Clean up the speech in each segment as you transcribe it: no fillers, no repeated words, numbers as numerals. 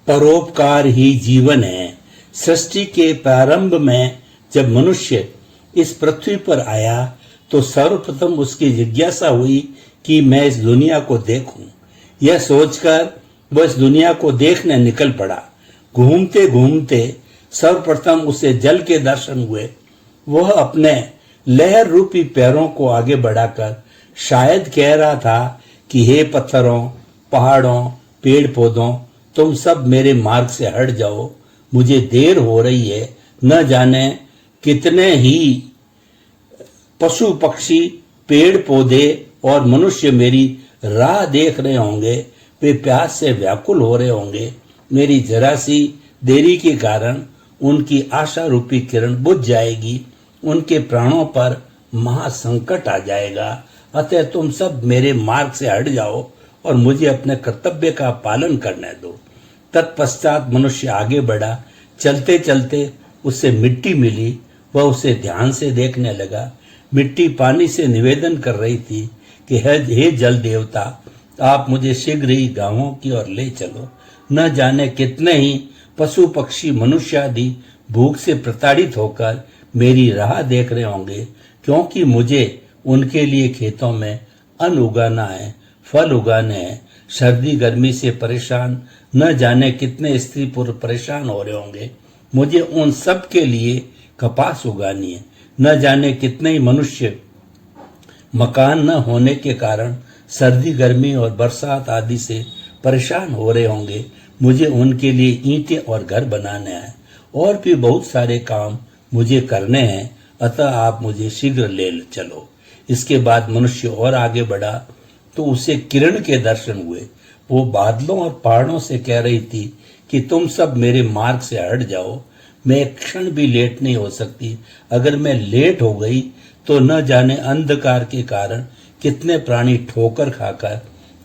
परोपकार ही जीवन है। सृष्टि के प्रारंभ में जब मनुष्य इस पृथ्वी पर आया तो सर्वप्रथम उसकी जिज्ञासा हुई कि मैं इस दुनिया को देखूं। यह सोचकर वह इस दुनिया को देखने निकल पड़ा। घूमते घूमते सर्वप्रथम उसे जल के दर्शन हुए। वह अपने लहर रूपी पैरों को आगे बढ़ाकर शायद कह रहा था कि हे पत्थरों, पहाड़ों, पेड़ पौधों, तुम सब मेरे मार्ग से हट जाओ, मुझे देर हो रही है। न जाने कितने ही पशु पक्षी, पेड़ पौधे और मनुष्य मेरी राह देख रहे होंगे। वे प्यास से व्याकुल हो रहे होंगे। मेरी जरा सी देरी के कारण उनकी आशा रूपी किरण बुझ जाएगी। उनके प्राणों पर महासंकट आ जाएगा। अतः तुम सब मेरे मार्ग से हट जाओ और मुझे अपने कर्तव्य का पालन करने दो। तत्पश्चात मनुष्य आगे बढ़ा। चलते चलते उसे मिट्टी मिली। वह उसे ध्यान से देखने लगा। मिट्टी पानी से निवेदन कर रही थी कि हे जल देवता, आप मुझे शीघ्र ही गांवों की ओर ले चलो। न जाने कितने ही पशु पक्षी, मनुष्य आदि भूख से प्रताड़ित होकर मेरी राह देख रहे होंगे, क्योंकि मुझे उनके लिए खेतों में अन्न उगाना है, फल उगाने हैं। सर्दी गर्मी से परेशान न जाने कितने स्त्री पुरुष परेशान हो रहे होंगे। मुझे उन सब के लिए कपास उगानी है। न जाने कितने ही मनुष्य मकान न होने के कारण सर्दी गर्मी और बरसात आदि से परेशान हो रहे होंगे। मुझे उनके लिए ईंटें और घर बनाने हैं और भी बहुत सारे काम मुझे करने हैं। अतः आप मुझे शीघ्र ले चलो। इसके बाद मनुष्य और आगे बढ़ा तो उसे किरण के दर्शन हुए। वो बादलों और पहाड़ों से कह रही थी कि तुम सब मेरे मार्ग से हट जाओ। मैं एक क्षण भी लेट नहीं हो सकती। अगर मैं लेट हो गई तो न जाने अंधकार के कारण कितने प्राणी ठोकर खाकर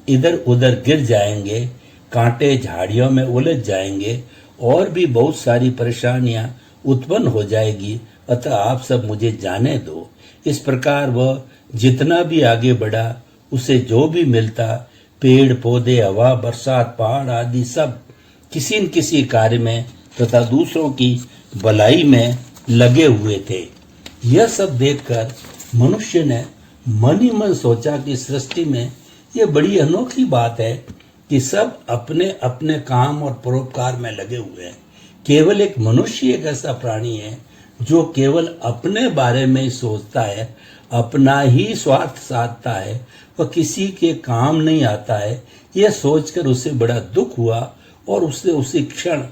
इधर उधर गिर जाएंगे, कांटे झाड़ियों में उलझ जाएंगे और भी बहुत सारी परेशानियां उत्पन्न हो जाएगी। अतः आप सब मुझे जाने दो। इस प्रकार वह जितना भी आगे बढ़ा उसे जो भी मिलता, पेड़ पौधे, हवा, बरसात, पहाड़ आदि सब किसी न किसी कार्य में तथा दूसरों की भलाई में लगे हुए थे। यह सब देखकर मनुष्य ने मन ही मन सोचा कि सृष्टि में यह बड़ी अनोखी बात है कि सब अपने अपने काम और परोपकार में लगे हुए हैं। केवल एक मनुष्य एक ऐसा प्राणी है जो केवल अपने बारे में ही सोचता है, अपना ही स्वार्थ साधता है, वह किसी के काम नहीं आता है। यह सोचकर उसे बड़ा दुख हुआ और उसने उसी क्षण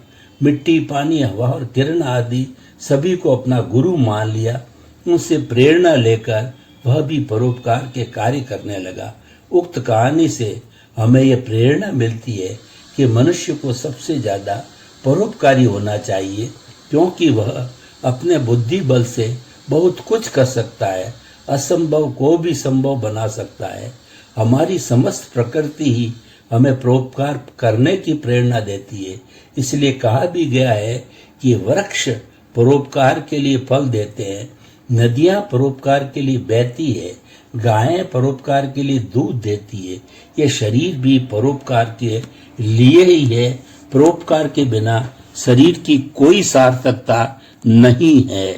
मिट्टी, पानी, हवा और किरण आदि सभी को अपना गुरु मान लिया। उनसे प्रेरणा लेकर वह भी परोपकार के कार्य करने लगा। उक्त कहानी से हमें यह प्रेरणा मिलती है कि मनुष्य को सबसे ज्यादा परोपकारी होना चाहिए, क्योंकि वह अपने बुद्धि बल से बहुत कुछ कर सकता है, असंभव को भी संभव बना सकता है। हमारी समस्त प्रकृति ही हमें परोपकार करने की प्रेरणा देती है। इसलिए कहा भी गया है कि वृक्ष परोपकार के लिए फल देते हैं, नदियां परोपकार के लिए बहती है, गायें परोपकार के लिए दूध देती है। यह शरीर भी परोपकार के लिए ही है। परोपकार के बिना शरीर की कोई सार्थकता नहीं है।